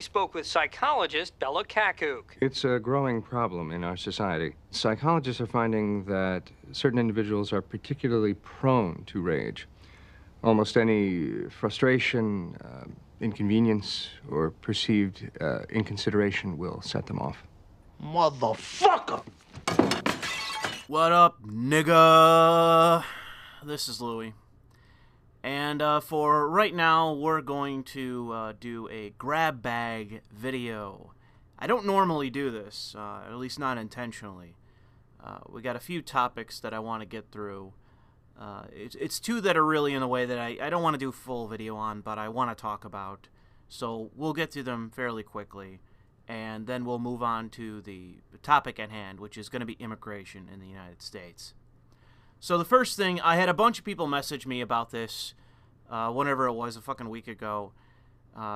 Spoke with psychologist Bella Kakuk. It's a growing problem in our society. Psychologists are finding that certain individuals are particularly prone to rage. Almost any frustration, inconvenience, or perceived inconsideration will set them off. Motherfucker! What up, nigga? This is Louis. And for right now, we're going to do a grab bag video. I don't normally do this, at least not intentionally. We got a few topics that I want to get through. It's two that are really in the way that I don't want to do full video on, but I want to talk about. So we'll get through them fairly quickly, and then we'll move on to the topic at hand, which is going to be immigration in the United States. So the first thing, I had a bunch of people message me about this, whenever it was, a fucking week ago,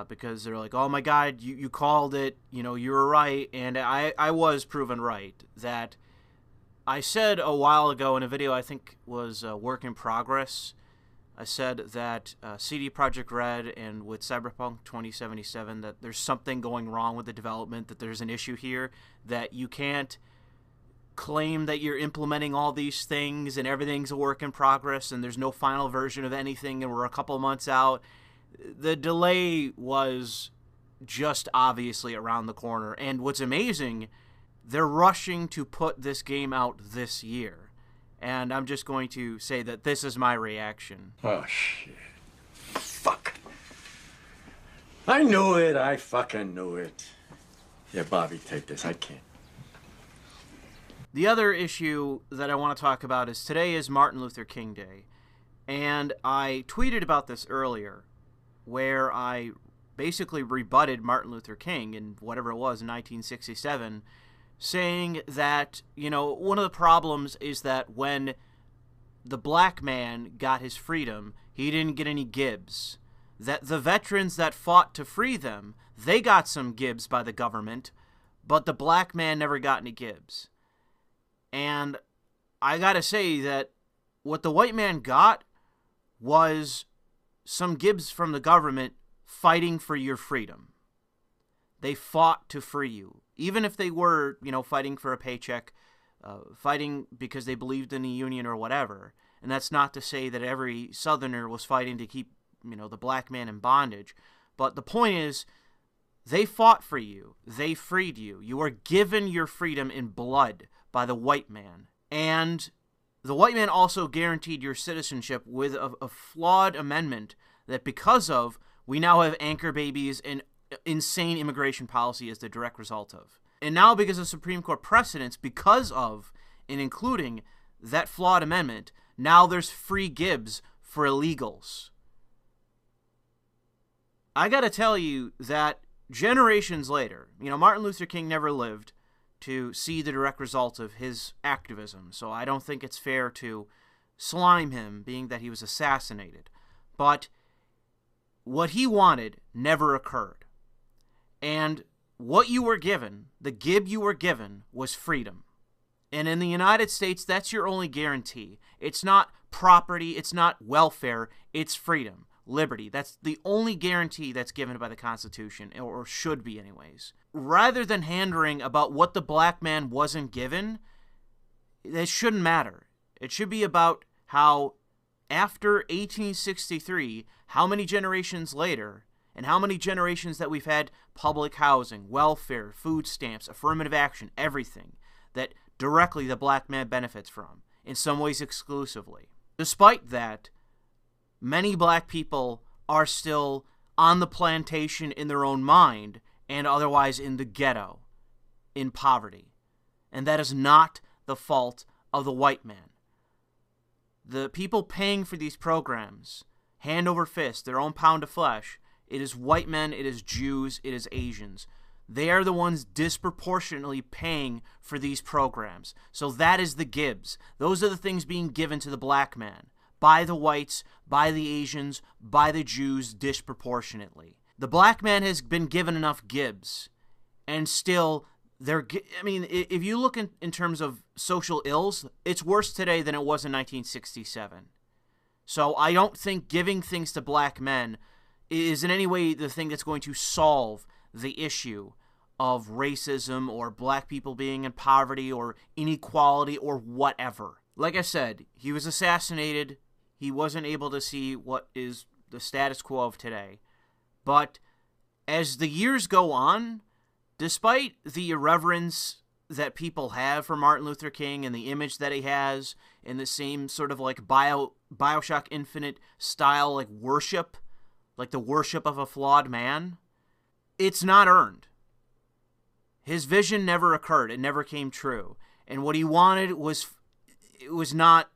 because they're like, oh my god, you called it, you were right, and I was proven right. That I said a while ago in a video I think was Work in Progress, I said that CD Projekt Red and with Cyberpunk 2077, that there's something going wrong with the development, that there's an issue here, that you can't claim that you're implementing all these things and everything's a work in progress and there's no final version of anything and we're a couple months out. The delay was just obviously around the corner, and what's amazing, they're rushing to put this game out this year, and I'm just going to say that this is my reaction. Oh, shit. Fuck. I knew it. I fucking knew it. Yeah, Bobby, take this. I can't. The other issue that I want to talk about is today is Martin Luther King Day, and I tweeted about this earlier, where I basically rebutted Martin Luther King in whatever it was in 1967, saying that, one of the problems is that when the black man got his freedom, he didn't get any gibs. That the veterans that fought to free them, they got some gibs by the government, but the black man never got any gibs. And I gotta say that what the white man got was some gibs from the government fighting for your freedom. They fought to free you. Even if they were, fighting for a paycheck, fighting because they believed in the Union or whatever. And that's not to say that every Southerner was fighting to keep, the black man in bondage. But the point is, they fought for you. They freed you. You were given your freedom in blood by the white man. And the white man also guaranteed your citizenship with a flawed amendment that because of, we now have anchor babies and insane immigration policy as the direct result of. And now because of Supreme Court precedents, because of and including that flawed amendment, now there's free gibs for illegals. I gotta tell you that generations later, Martin Luther King never lived to see the direct result of his activism, so I don't think it's fair to slime him, being that he was assassinated. But what he wanted never occurred. And what you were given, the gib you were given, was freedom. And in the United States, that's your only guarantee. It's not property, it's not welfare, it's freedom, liberty. That's the only guarantee that's given by the Constitution, or should be anyways. Rather than hand-wringing about what the black man wasn't given, it shouldn't matter. It should be about how after 1863, how many generations later, and how many generations that we've had public housing, welfare, food stamps, affirmative action, everything that directly the black man benefits from, in some ways exclusively. Despite that, many black people are still on the plantation in their own mind and otherwise in the ghetto, in poverty. And that is not the fault of the white man. The people paying for these programs, hand over fist, their own pound of flesh, it is white men, it is Jews, it is Asians. They are the ones disproportionately paying for these programs. So that is the gibs. Those are the things being given to the black man by the whites, by the Asians, by the Jews disproportionately. The black man has been given enough gibs, and still, if you look in terms of social ills, it's worse today than it was in 1967. So I don't think giving things to black men is in any way the thing that's going to solve the issue of racism or black people being in poverty or inequality or whatever. Like I said, he was assassinated. He wasn't able to see what is the status quo of today. But as the years go on, despite the irreverence that people have for Martin Luther King and the image that he has in the same sort of like Bioshock Infinite style, like worship, like the worship of a flawed man, it's not earned. His vision never occurred. It never came true. And what he wanted it was not,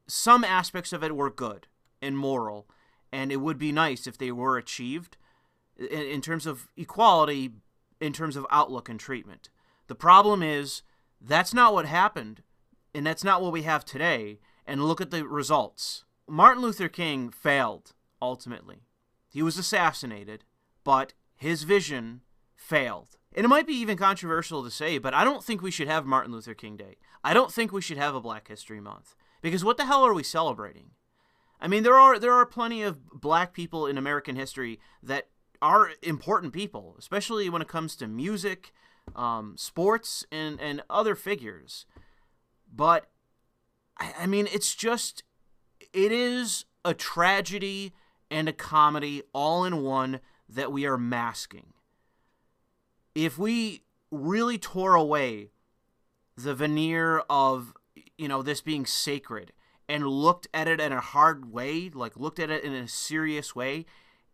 some aspects of it were good and moral, and it would be nice if they were achieved in terms of equality, in terms of outlook and treatment. The problem is, that's not what happened, and that's not what we have today, and look at the results. Martin Luther King failed, ultimately. He was assassinated, but his vision failed. And it might be even controversial to say, but I don't think we should have Martin Luther King Day. I don't think we should have a Black History Month. Because what the hell are we celebrating? I mean, there are plenty of black people in American history that are important people, especially when it comes to music, sports, and other figures. But, I mean, it is a tragedy and a comedy all in one that we are masking. If we really tore away the veneer of, this being sacred and looked at it in a hard way, like looked at it in a serious way,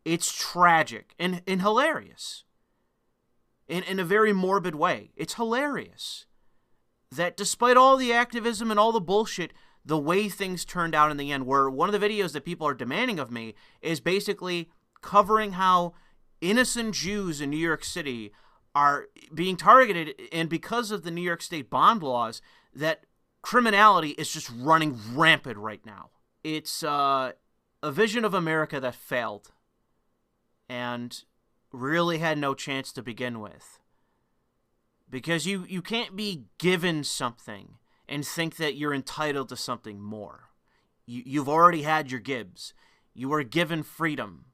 it's tragic and hilarious. In a very morbid way. It's hilarious that despite all the activism and all the bullshit, the way things turned out in the end, where one of the videos that people are demanding of me is basically covering how innocent Jews in New York City are being targeted, and because of the New York State bond laws, that criminality is just running rampant right now. It's a vision of America that failed and really had no chance to begin with. Because you can't be given something and think that you're entitled to something more. You've already had your gibs. You were given freedom.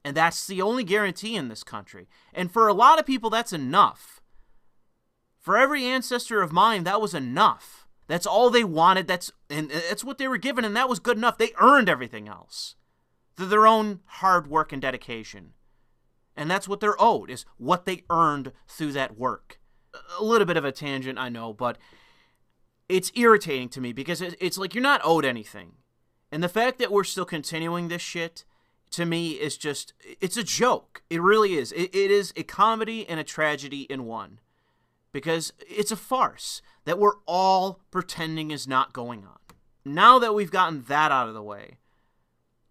And that's the only guarantee in this country. And for a lot of people, that's enough. For every ancestor of mine, that was enough. That's all they wanted. That's what they were given, and that was good enough. They earned everything else through their own hard work and dedication. And that's what they're owed, is what they earned through that work. A little bit of a tangent, I know, but it's irritating to me because it's like you're not owed anything. And the fact that we're still continuing this shit, to me, is just, it's a joke. It really is. It is a comedy and a tragedy in one. Because it's a farce that we're all pretending is not going on. Now that we've gotten that out of the way,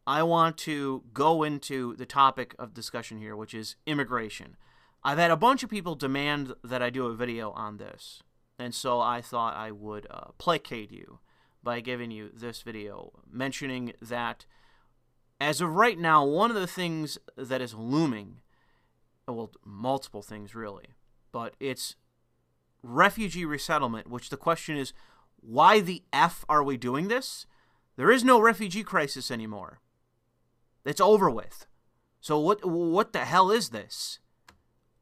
I want to go into the topic of discussion here, which is immigration. I've had a bunch of people demand that I do a video on this, and so I thought I would placate you by giving you this video, mentioning that as of right now, one of the things that is looming, well, multiple things really, but it's refugee resettlement, which the question is, why the F are we doing this? There is no refugee crisis anymore. It's over with. So what the hell is this?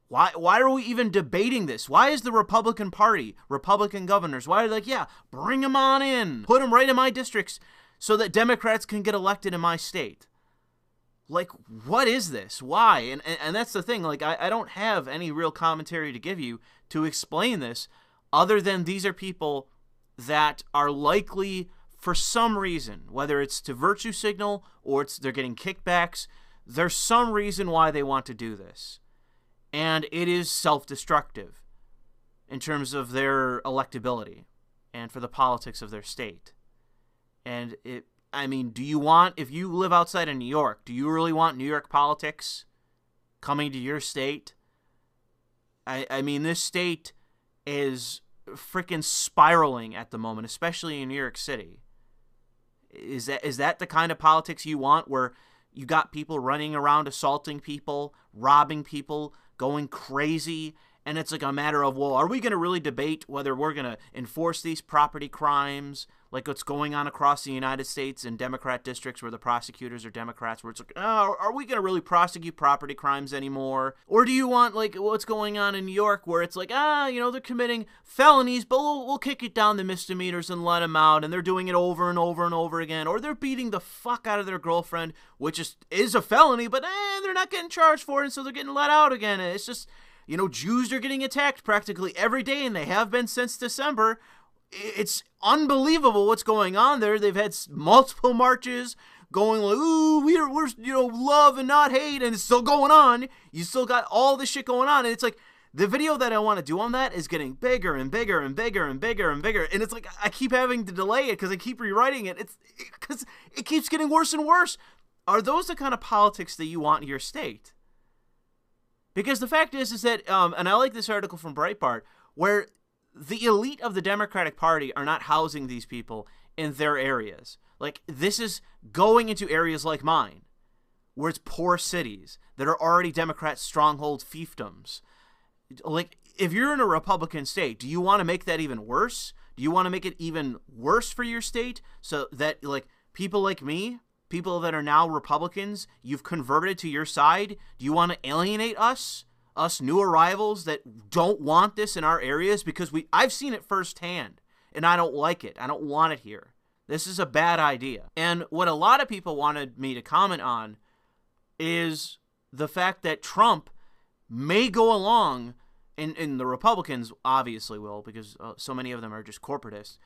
Why are we even debating this? Why is the Republican Party, Republican governors, why are they like, yeah, bring them on in, put them right in my districts so that Democrats can get elected in my state? Like, what is this? Why? And that's the thing, like, I don't have any real commentary to give you to explain this, other than these are people that are likely, for some reason, whether it's to virtue signal or they're getting kickbacks, there's some reason why they want to do this. And it is self-destructive in terms of their electability and for the politics of their state. And I mean, if you live outside of New York, do you really want New York politics coming to your state? I mean, this state is freaking spiraling at the moment, especially in New York City. Is that the kind of politics you want, where you got people running around assaulting people, robbing people, going crazy, and it's like a matter of, well, are we going to really debate whether we're going to enforce these property crimes like what's going on across the United States in Democrat districts where the prosecutors are Democrats, where it's like, oh, are we going to really prosecute property crimes anymore? Or do you want like what's going on in New York where it's like, they're committing felonies, but we'll kick it down to misdemeanors and let them out, and they're doing it over and over and over again. Or they're beating the fuck out of their girlfriend, which is a felony, but they're not getting charged for it, and so they're getting let out again. And it's just, Jews are getting attacked practically every day, and they have been since December. It's unbelievable what's going on there. They've had multiple marches going like, ooh, we're love and not hate, and it's still going on. You still got all this shit going on, and it's like the video that I want to do on that is getting bigger and bigger and bigger and bigger and bigger, and it's like I keep having to delay it because I keep rewriting it. Because it keeps getting worse and worse. Are those the kind of politics that you want in your state? Because the fact is that, and I like this article from Breitbart, where the elite of the Democratic Party are not housing these people in their areas. Like, this is going into areas like mine, where it's poor cities that are already Democrat stronghold fiefdoms. Like, if you're in a Republican state, do you want to make that even worse? Do you want to make it even worse for your state so that, like, people like me, people that are now Republicans, you've converted to your side? Do you want to alienate us new arrivals that don't want this in our areas? Because I've seen it firsthand, and I don't like it. I don't want it here. This is a bad idea. And what a lot of people wanted me to comment on is the fact that Trump may go along, and the Republicans obviously will, because so many of them are just corporatists,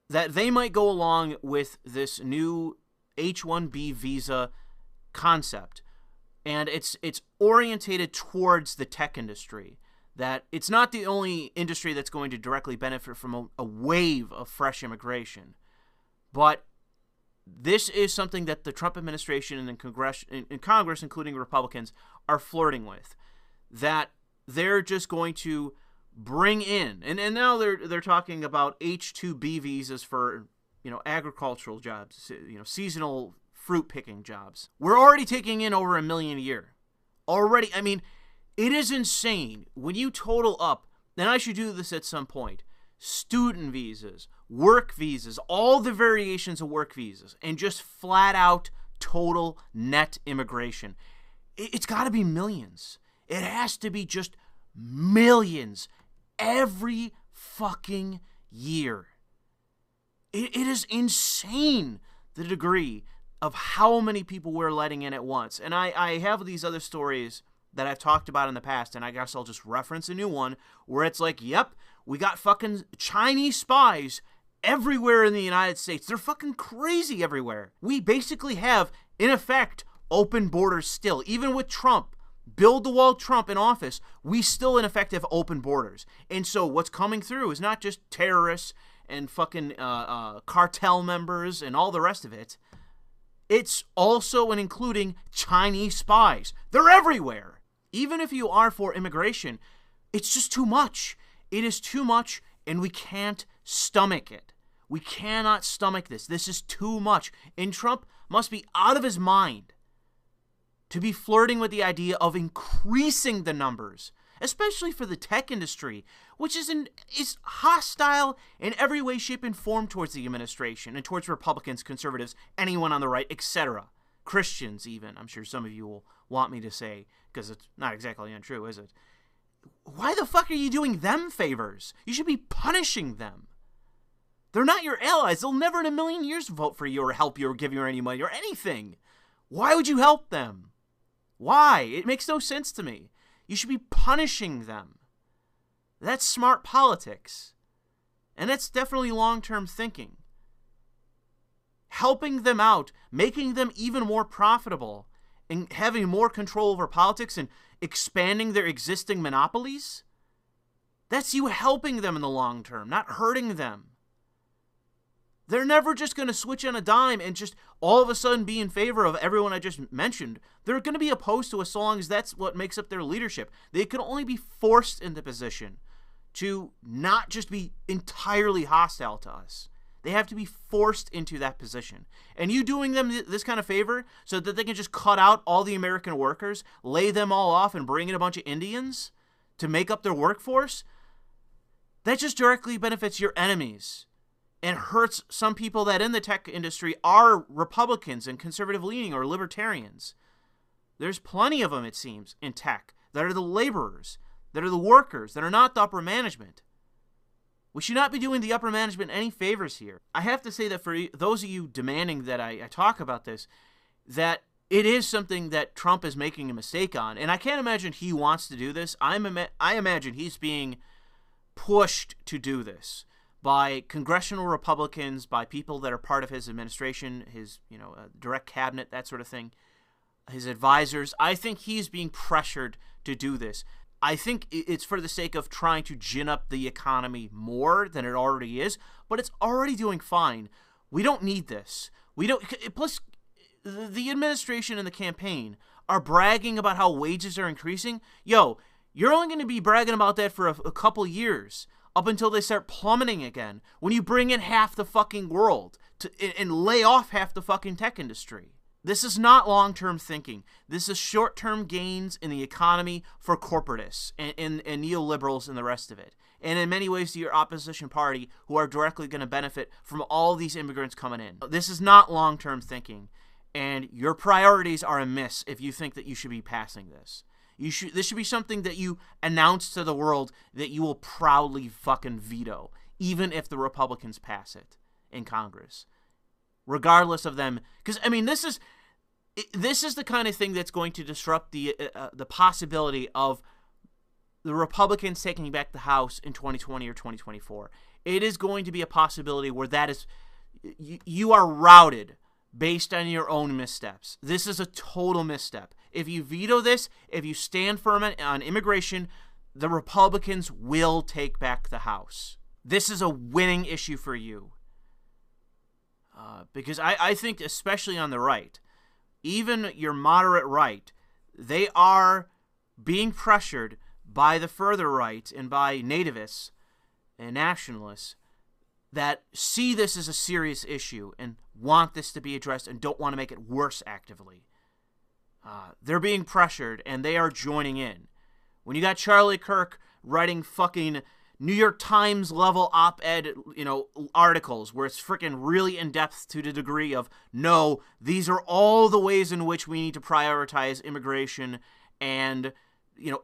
that they might go along with this new H-1B visa concept. And it's orientated towards the tech industry. That it's not the only industry that's going to directly benefit from a wave of fresh immigration. But this is something that the Trump administration and in Congress, including Republicans, are flirting with. That they're just going to bring in, and now they're talking about H-2B visas for, agricultural jobs, seasonal fruit picking jobs. We're already taking in over 1 million a year. Already, I mean, it is insane when you total up, and I should do this at some point, student visas, work visas, all the variations of work visas, and just flat out total net immigration. It's got to be millions. It has to be just millions every fucking year. It is insane, the degree of how many people we're letting in at once. And I have these other stories that I've talked about in the past, and I guess I'll just reference a new one, where it's like, yep, we got fucking Chinese spies everywhere in the United States. They're fucking crazy everywhere. We basically have, in effect, open borders still. Even with Trump, build the wall Trump in office, we still, in effect, have open borders. And so what's coming through is not just terrorists and fucking cartel members and all the rest of it. It's also and including Chinese spies. They're everywhere. Even if you are for immigration, it's just too much. It is too much, and we can't stomach it. We cannot stomach this. This is too much. And Trump must be out of his mind to be flirting with the idea of increasing the numbers, especially for the tech industry, which is hostile in every way, shape, and form towards the administration and towards Republicans, conservatives, anyone on the right, etc. Christians even, I'm sure some of you will want me to say, because it's not exactly untrue, is it? Why the fuck are you doing them favors? You should be punishing them. They're not your allies. They'll never in a million years vote for you or help you or give you any money or anything. Why would you help them? Why? It makes no sense to me. You should be punishing them. That's smart politics. And that's definitely long-term thinking. Helping them out, making them even more profitable, and having more control over politics and expanding their existing monopolies, that's you helping them in the long term, not hurting them. They're never just going to switch on a dime and just all of a sudden be in favor of everyone I just mentioned. They're going to be opposed to us so long as that's what makes up their leadership. They can only be forced into position to not just be entirely hostile to us. They have to be forced into that position. And you doing them this kind of favor so that they can just cut out all the American workers, lay them all off, and bring in a bunch of Indians to make up their workforce, that just directly benefits your enemies. and hurts some people that in the tech industry are Republicans and conservative-leaning or libertarians. There's plenty of them, it seems, in tech that are the laborers, that are the workers, that are not the upper management. We should not be doing the upper management any favors here. I have to say that for those of you demanding that I talk about this, that it is something that Trump is making a mistake on, and I can't imagine he wants to do this. I imagine he's being pushed to do this by congressional Republicans, by people that are part of his administration, his direct cabinet, that sort of thing, his advisors. I think he's being pressured to do this. I think it's for the sake of trying to gin up the economy more than it already is, but it's already doing fine. We don't need this. We don't. Plus, the administration and the campaign are bragging about how wages are increasing. Yo, you're only going to be bragging about that for a couple years, up until they start plummeting again, when you bring in half the fucking world and lay off half the fucking tech industry. This is not long-term thinking. This is short-term gains in the economy for corporatists and neoliberals and the rest of it. And in many ways to your opposition party, who are directly going to benefit from all these immigrants coming in. This is not long-term thinking. And your priorities are amiss if you think that you should be passing this. This should be something that you announce to the world that you will proudly fucking veto, even if the Republicans pass it in Congress. Regardless of them, because I mean, this is the kind of thing that's going to disrupt the possibility of the Republicans taking back the House in 2020 or 2024. It is going to be a possibility where that is, you are routed based on your own missteps. This is a total misstep. If you veto this, if you stand firm on immigration, the Republicans will take back the House. This is a winning issue for you. Because I think, especially on the right, even your moderate right, they are being pressured by the further right and by nativists and nationalists that see this as a serious issue and want this to be addressed and don't want to make it worse actively. They're being pressured, and they are joining in. When you got Charlie Kirk writing fucking New York Times level op-ed, articles where it's freaking really in depth to the degree of, no, these are all the ways in which we need to prioritize immigration, and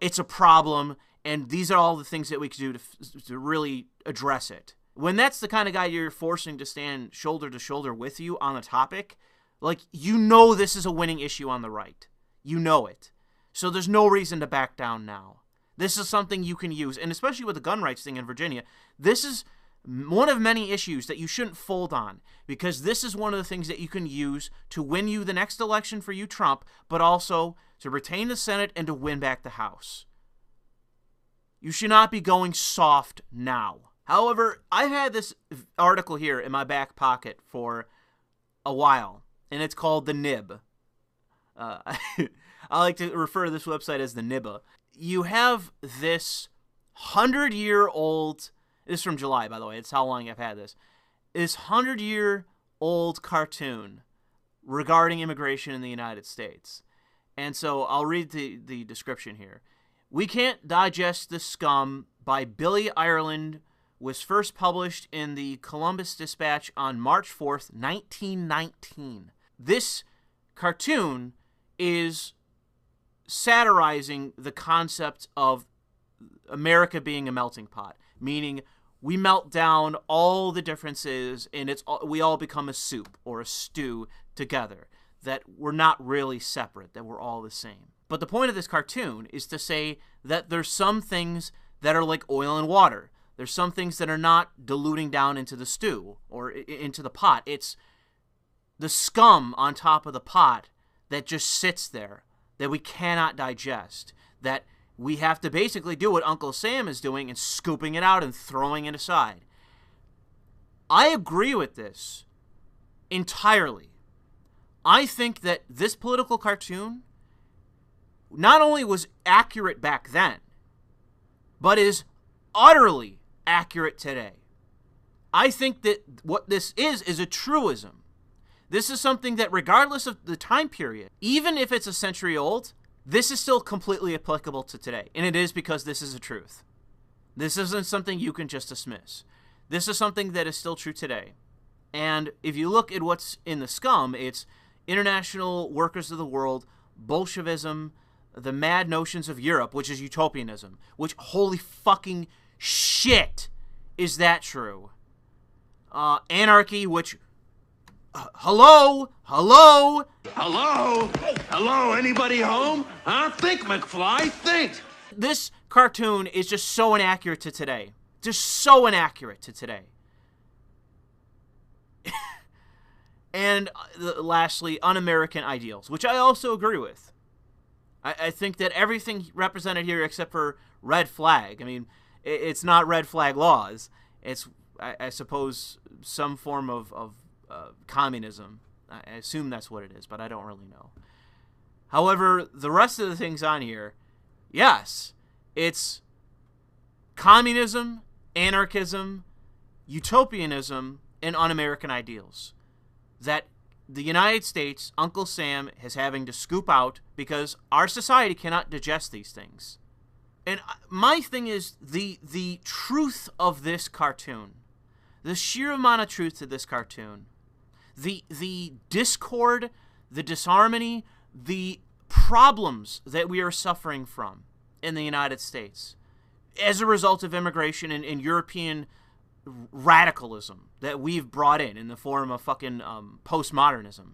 it's a problem, and these are all the things that we can do to really address it. When that's the kind of guy you're forcing to stand shoulder to shoulder with you on the topic, this is a winning issue on the right. You know it. So there's no reason to back down now. This is something you can use, and especially with the gun rights thing in Virginia, this is one of many issues that you shouldn't fold on, because this is one of the things that you can use to win you the next election for you, Trump, but also to retain the Senate and to win back the House. You should not be going soft now. However, I've had this article here in my back pocket for a while, and it's called The Nib. I like to refer to this website as The Nibba. You have this 100-year-old, this is from July, by the way, it's how long I've had this 100-year-old cartoon regarding immigration in the United States. And so I'll read the description here. We Can't Digest the Scum by Billy Ireland was first published in the Columbus Dispatch on March 4th, 1919. This cartoon is satirizing the concept of America being a melting pot, meaning we melt down all the differences and we all become a soup or a stew together, that we're not really separate, that we're all the same. But the point of this cartoon is to say that there's some things that are like oil and water. There's some things that are not diluting down into the stew or into the pot. It's the scum on top of the pot that just sits there, that we cannot digest, that we have to basically do what Uncle Sam is doing and scooping it out and throwing it aside. I agree with this entirely. I think that this political cartoon not only was accurate back then, but is utterly accurate today. I think that what this is a truism. This is something that, regardless of the time period, even if it's a century old, this is still completely applicable to today. And it is because this is a truth. This isn't something you can just dismiss. This is something that is still true today. And if you look at what's in the scum, it's international workers of the world, Bolshevism, the mad notions of Europe, which is utopianism, which, holy fucking shit, is that true? Anarchy, which, hello, Anybody home? Huh? Think, McFly, think. This cartoon is just so inaccurate to today. Just so inaccurate to today. And lastly, un-American ideals, which I also agree with. I think that everything represented here except for red flag, I mean, it's not red flag laws. It's, I suppose, some form of communism. I assume that's what it is, but I don't really know. However, the rest of the things on here, yes, it's communism, anarchism, utopianism, and un-American ideals that the United States, Uncle Sam, is having to scoop out because our society cannot digest these things. And my thing is the truth of this cartoon, the sheer amount of truth to this cartoon, the discord, the disharmony, the problems that we are suffering from in the United States as a result of immigration and European radicalism that we've brought in the form of fucking postmodernism.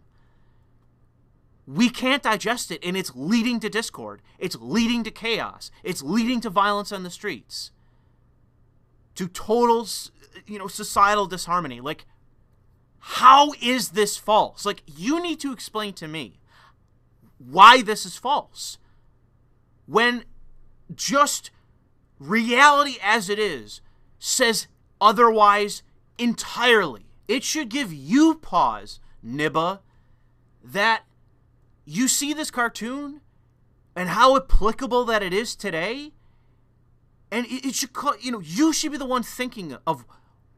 We can't digest it, and it's leading to discord. It's leading to chaos. It's leading to violence on the streets. To total, societal disharmony. Like, how is this false? Like, you need to explain to me why this is false. When just reality as it is says otherwise entirely. It should give you pause, Nibba, that you see this cartoon and how applicable that it is today, and it should call, you should be the one thinking of,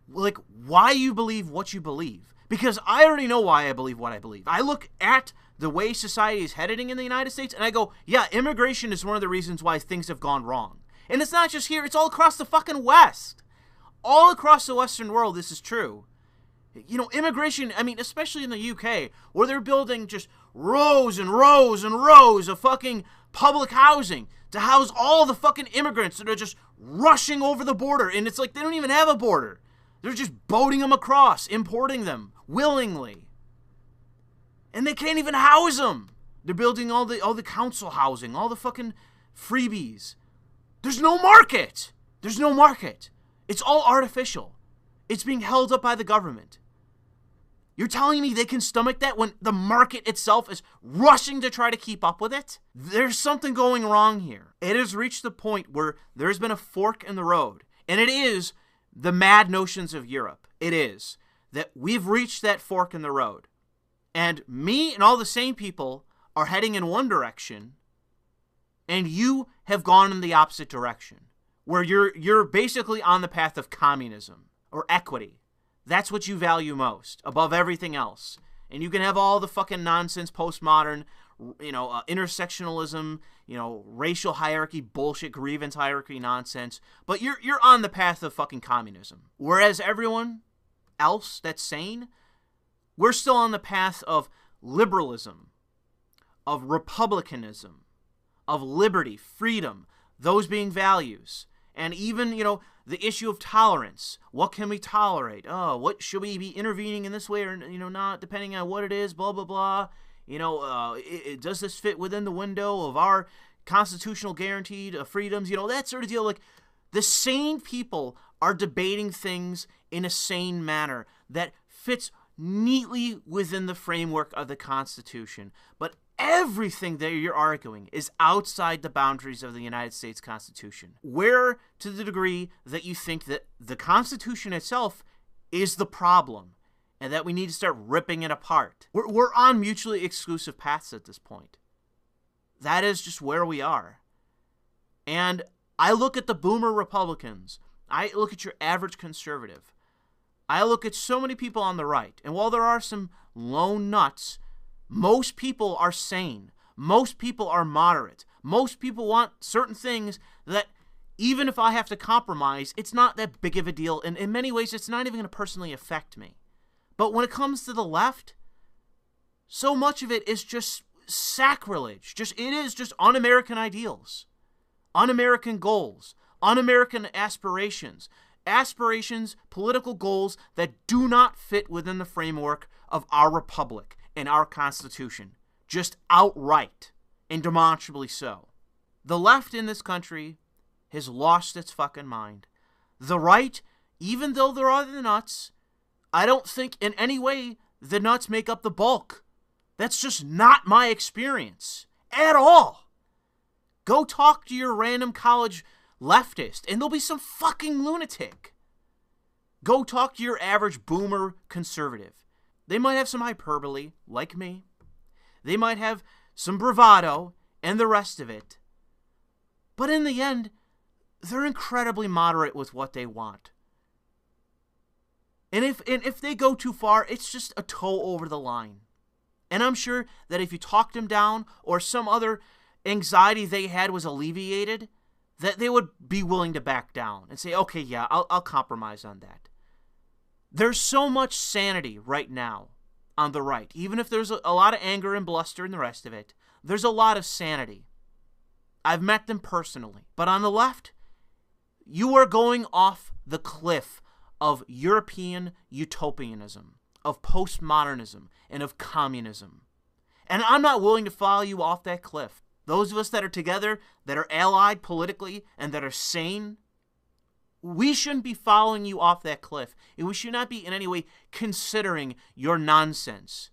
like, why you believe what you believe. Because I already know why I believe what I believe. I look at the way society is heading in the United States, and I go, yeah, immigration is one of the reasons why things have gone wrong. And it's not just here, it's all across the fucking West. All across the Western world, this is true. Immigration, I mean, especially in the UK, where they're building just rows and rows and rows of fucking public housing to house all the fucking immigrants that are just rushing over the border. And it's like they don't even have a border. They're just boating them across, importing them willingly. And they can't even house them. They're building all the council housing, all the fucking freebies. There's no market. There's no market. It's all artificial. It's being held up by the government. You're telling me they can stomach that when the market itself is rushing to try to keep up with it? There's something going wrong here. It has reached the point where there's been a fork in the road. And it is the mad notions of Europe. It is that we've reached that fork in the road. And me and all the sane people are heading in one direction, and you have gone in the opposite direction, where you're basically on the path of communism or equity. That's what you value most, above everything else. And you can have all the fucking nonsense, postmodern, intersectionalism, racial hierarchy, bullshit, grievance hierarchy nonsense. But you're on the path of fucking communism. Whereas everyone else that's sane, we're still on the path of liberalism, of republicanism, of liberty, freedom, those being values. And even, the issue of tolerance. What can we tolerate? Oh, what should we be intervening in this way or, not, depending on what it is, blah, blah, blah. Does this fit within the window of our constitutional guaranteed freedoms? That sort of deal. Like, the sane people are debating things in a sane manner that fits neatly within the framework of the Constitution. But everything that you're arguing is outside the boundaries of the United States Constitution. Where to the degree that you think that the Constitution itself is the problem and that we need to start ripping it apart. We're on mutually exclusive paths at this point. That is just where we are. And I look at the boomer Republicans. I look at your average conservative. I look at so many people on the right. And while there are some lone nuts, most people are sane. Most people are moderate. Most people want certain things that even if I have to compromise, it's not that big of a deal. And in many ways, it's not even going to personally affect me. But when it comes to the left, so much of it is just sacrilege. It is just un-American ideals, un-American goals, un-American aspirations, political goals that do not fit within the framework of our republic and our Constitution, just outright and demonstrably so. The left in this country has lost its fucking mind. The right, even though there are the nuts, I don't think in any way the nuts make up the bulk. That's just not my experience at all. Go talk to your random college leftist, and there'll be some fucking lunatic. Go talk to your average boomer conservative. They might have some hyperbole, like me. They might have some bravado, and the rest of it. But in the end, they're incredibly moderate with what they want. And if they go too far, it's just a toe over the line. And I'm sure that if you talked them down or some other anxiety they had was alleviated, that they would be willing to back down and say, okay, yeah, I'll compromise on that. There's so much sanity right now on the right. Even if there's a lot of anger and bluster and the rest of it, there's a lot of sanity. I've met them personally. But on the left, you are going off the cliff of European utopianism, of postmodernism, and of communism. And I'm not willing to follow you off that cliff. Those of us that are together, that are allied politically, and that are sane, we shouldn't be following you off that cliff. And we should not be in any way considering your nonsense.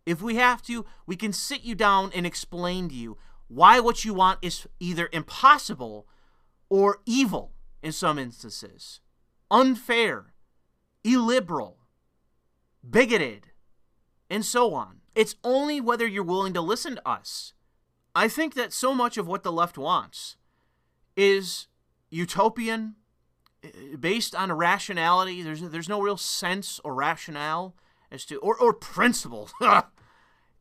If we have to, we can sit you down and explain to you why what you want is either impossible or evil in some instances, unfair, illiberal, bigoted, and so on. It's only whether you're willing to listen to us. I think that so much of what the left wants is utopian, based on a rationality. There's no real sense or rationale as to, or principle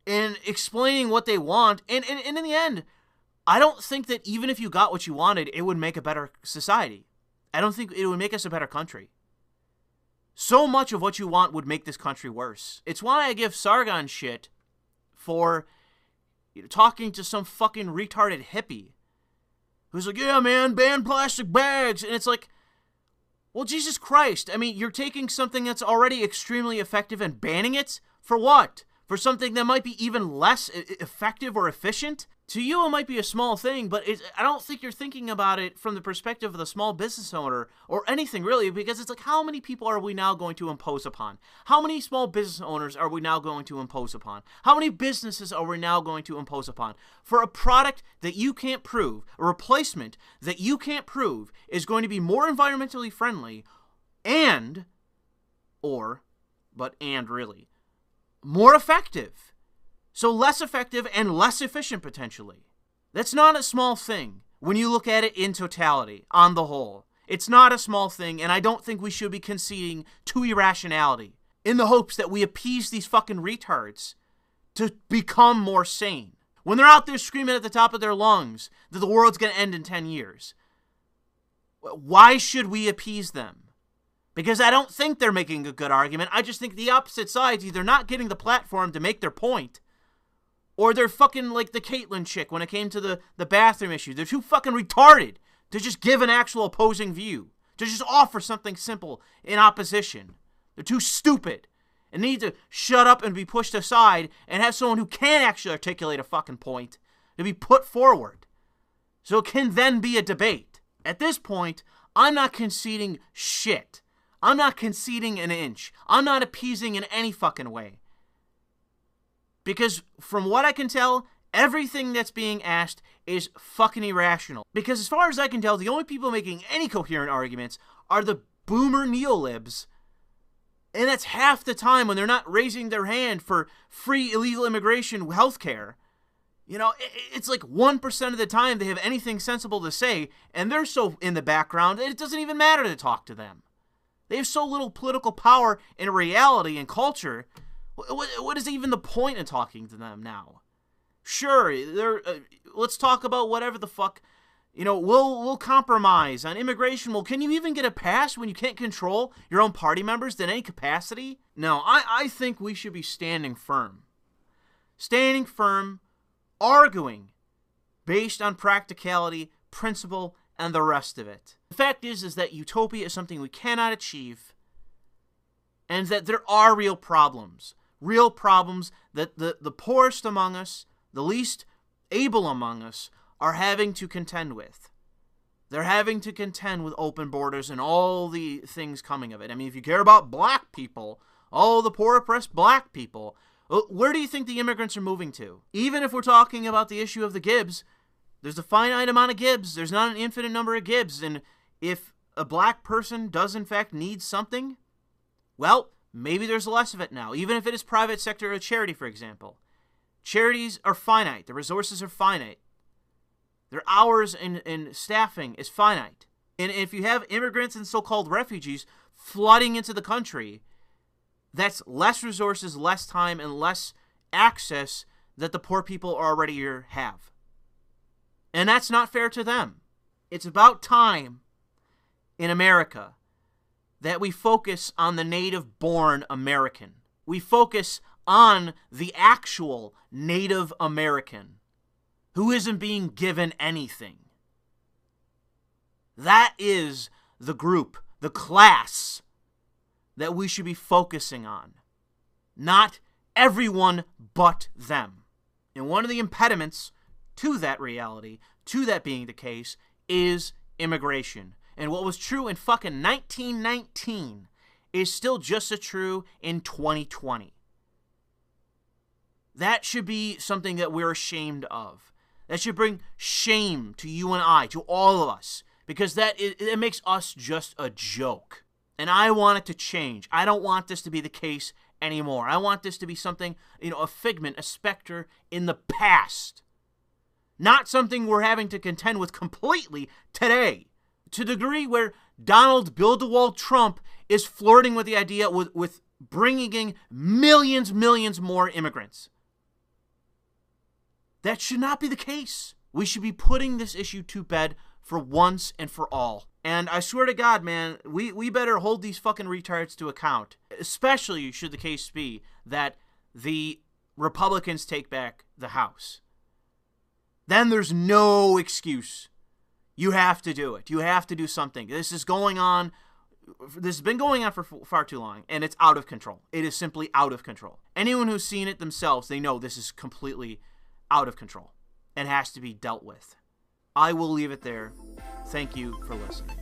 in explaining what they want. And in the end, I don't think that even if you got what you wanted, it would make a better society. I don't think it would make us a better country. So much of what you want would make this country worse. It's why I give Sargon shit for talking to some fucking retarded hippie who's like, yeah, man, ban plastic bags. And it's like, well, Jesus Christ. I mean, you're taking something that's already extremely effective and banning it? For what? For something that might be even less effective or efficient? To you, it might be a small thing, but I don't think you're thinking about it from the perspective of the small business owner or anything really, because it's like, how many people are we now going to impose upon? How many small business owners are we now going to impose upon? How many businesses are we now going to impose upon? For a product that you can't prove, a replacement that you can't prove is going to be more environmentally friendly and really, more effective. So less effective and less efficient, potentially. That's not a small thing when you look at it in totality, on the whole. It's not a small thing, and I don't think we should be conceding to irrationality in the hopes that we appease these fucking retards to become more sane. When they're out there screaming at the top of their lungs that the world's going to end in 10 years, why should we appease them? Because I don't think they're making a good argument. I just think the opposite side's either not getting the platform to make their point, or they're fucking like the Caitlyn chick when it came to the bathroom issue. They're too fucking retarded to just give an actual opposing view, to just offer something simple in opposition. They're too stupid and need to shut up and be pushed aside and have someone who can actually articulate a fucking point to be put forward, so it can then be a debate. At this point, I'm not conceding shit. I'm not conceding an inch. I'm not appeasing in any fucking way. Because from what I can tell, everything that's being asked is fucking irrational. Because as far as I can tell, the only people making any coherent arguments are the boomer neolibs. And that's half the time when they're not raising their hand for free illegal immigration healthcare. You know, it's like 1% of the time they have anything sensible to say, and they're so in the background that it doesn't even matter to talk to them. They have so little political power in reality and culture. What is even the point in talking to them now? Sure, let's talk about whatever the fuck, You know, we'll compromise on immigration. Well, can you even get a pass when you can't control your own party members in any capacity? No, I think we should be standing firm. Standing firm, arguing based on practicality, principle, and the rest of it. The fact is that utopia is something we cannot achieve, and that there are real problems that the poorest among us, the least able among us, are having to contend with. They're having to contend with open borders and all the things coming of it. I mean, if you care about black people, all the poor oppressed black people, where do you think the immigrants are moving to? Even if we're talking about the issue of the Gibbs, there's a finite amount of Gibbs. There's not an infinite number of Gibbs. And if a black person does in fact need something, well, maybe there's less of it now, even if it is private sector or charity, for example. Charities are finite. The resources are finite. Their hours and staffing is finite. And if you have immigrants and so-called refugees flooding into the country, that's less resources, less time, and less access that the poor people already here have. And that's not fair to them. It's about time in America that we focus on the native-born American. We focus on the actual Native American who isn't being given anything. That is the group, the class that we should be focusing on. Not everyone but them. And one of the impediments to that reality, to that being the case, is immigration. And what was true in fucking 1919 is still just as true in 2020. That should be something that we're ashamed of. That should bring shame to you and I, to all of us, because it makes us just a joke. And I want it to change. I don't want this to be the case anymore. I want this to be something, a figment, a specter in the past. Not something we're having to contend with completely today, to the degree where Donald Build-A-Wall Trump is flirting with the idea with bringing in millions more immigrants. That should not be the case. We should be putting this issue to bed for once and for all. And I swear to God, man, we better hold these fucking retards to account. Especially should the case be that the Republicans take back the House. Then there's no excuse. You have to do it. You have to do something. This is going on. This has been going on for far too long, and it's out of control. It is simply out of control. Anyone who's seen it themselves, they know this is completely out of control and has to be dealt with. I will leave it there. Thank you for listening.